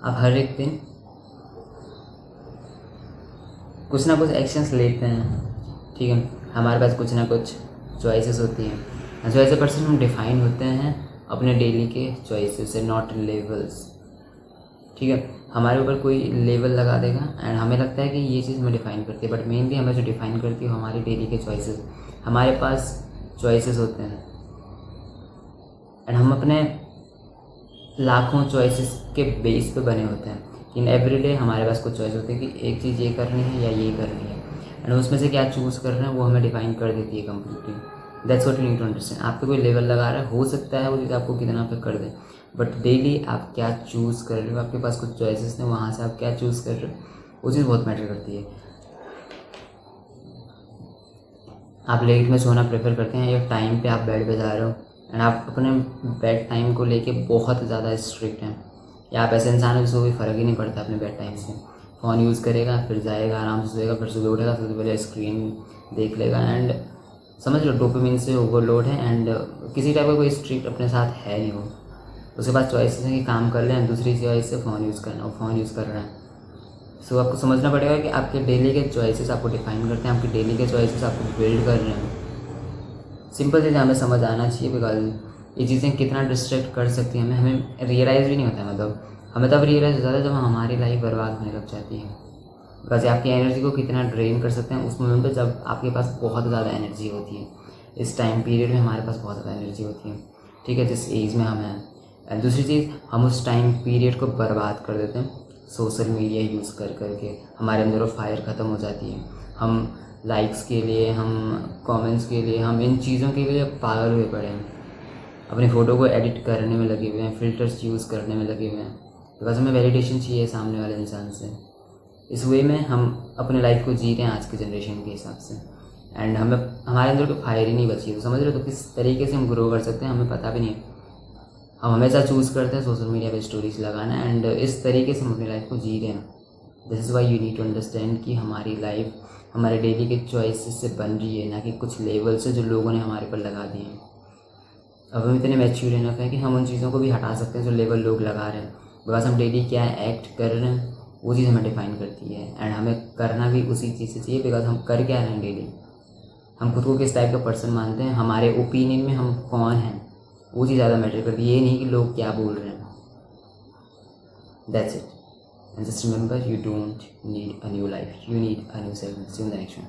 आप हर एक दिन कुछ ना कुछ एक्शंस लेते हैं, ठीक है। हमारे पास कुछ ना कुछ चॉइसेस होती हैं। जो एज ए पर्सन हम डिफाइन होते हैं अपने डेली के चॉइसेस से, नॉट लेवल्स, ठीक है। हमारे ऊपर कोई लेवल लगा देगा एंड हमें लगता है कि ये चीज़ हमें डिफ़ाइन करती है, बट मेनली हमें जो डिफ़ाइन करती है वो हमारी डेली के चॉइसेस। हमारे पास चॉइसेस होते हैं एंड हम अपने लाखों चॉइसेस के बेस पे बने होते हैं। इन एवरी डे हमारे पास कुछ चॉइस होती है कि एक चीज़ ये करनी है या ये करनी है, एंड उसमें से क्या चूज़ कर रहे हैं वो हमें डिफ़ाइन कर देती है completely. That's what you need to understand. आप पे कोई लेवल लगा रहा है, हो सकता है वो चीज़ आपको कितना पे कर दे, बट डेली आप क्या चूज़ कर रहे हो, आपके पास कुछ चॉइसेस हैं, वहाँ से आप क्या चूज़ कर रहे हो, वो चीज़ बहुत मैटर करती है। आप लेट में सोना प्रेफर करते हैं या टाइम पे आप बेड पे जा रहे हो एंड आप अपने बेड टाइम को लेके बहुत ज़्यादा स्ट्रिक्ट हैं, या आप ऐसे इंसान हो जिसको कोई फ़र्क ही नहीं पड़ता अपने बेड टाइम से। फ़ोन यूज़ करेगा, फिर जाएगा, आराम से सोएगा, फिर सुबह उठेगा, सबसे पहले स्क्रीन देख लेगा एंड समझ लो डोपामिन से ओवरलोड है एंड किसी टाइप का कोई स्ट्रिक्ट अपने साथ है नहीं वो। उसके पास चॉइसेस हैं कि काम कर लें, दूसरी चॉइस से फ़ोन यूज़ करना, वो फ़ोन यूज़ कर रहा है। सो आपको समझना पड़ेगा कि आपके डेली के चॉइसेस आपको डिफाइन करते हैं, आपके डेली के चॉइसेस आपको बिल्ड कर रहे हैं। सिंपल चीज़ें हमें समझ आना चाहिए, बिकॉज ये चीज़ें कितना डिस्ट्रैक्ट कर सकती हैं हमें रियलाइज़ भी नहीं होता है। मतलब हमें तब रियलाइज़ होता है जब हमारी लाइफ बर्बाद होने लग जाती है। बिकॉज आपकी एनर्जी को कितना ड्रेन कर सकते हैं उस मोमेंट पे जब आपके पास बहुत ज़्यादा एनर्जी होती है। इस टाइम पीरियड में हमारे पास बहुत ज़्यादा एनर्जी होती है, ठीक है, जिस एज में हम हैं। एंड दूसरी चीज़, हम उस टाइम पीरियड को बर्बाद कर देते हैं सोशल मीडिया यूज़ कर करके। हमारे अंदर वो फायर ख़त्म हो जाती है। हम लाइक्स के लिए, हम कमेंट्स के लिए, हम इन चीज़ों के लिए पागल हुए पड़े हैं। अपनी फ़ोटो को एडिट करने में लगे हुए हैं, फ़िल्टर्स यूज़ करने में लगे हुए हैं, बिकॉज हमें वैलिडेशन चाहिए सामने वाले इंसान से। इस वे में हम अपने लाइफ को जी रहे हैं आज के जनरेशन के हिसाब से, एंड हमें हमारे अंदर कोई फायर ही नहीं बची है। तो समझ रहे हो, तो किस तरीके से हम ग्रो कर सकते हैं हमें पता भी नहीं है। हम हमेशा चूज़ करते हैं सोशल मीडिया पे स्टोरीज लगाना एंड इस तरीके से हम अपनी लाइफ को जी रहे हैं। This is why you need to understand कि हमारी लाइफ हमारे डेली के चॉइसेस से बन रही है, ना कि कुछ लेवल से जो लोगों ने हमारे पर लगा दिए हैं। अब हम इतने मैच्योर इनफ हैं कि हम उन चीज़ों को भी हटा सकते हैं जो लेवल लोग लगा रहे हैं, बिकॉज हम डेली क्या एक्ट कर रहे हैं वो चीज़ हमें डिफाइन करती है एंड हमें करना भी उसी चीज़ से चाहिए, बिकॉज हम कर क्या रहे हैं डेली, हम खुद को किस टाइप का पर्सन मानते हैं, हमारे ओपिनियन में हम कौन हैं, वो चीज़ ज़्यादा मैटर करती है, ये नहीं कि लोग क्या बोल रहे हैं। That's it, and just remember, you don't need a new life, you need a new self. See you in the next one.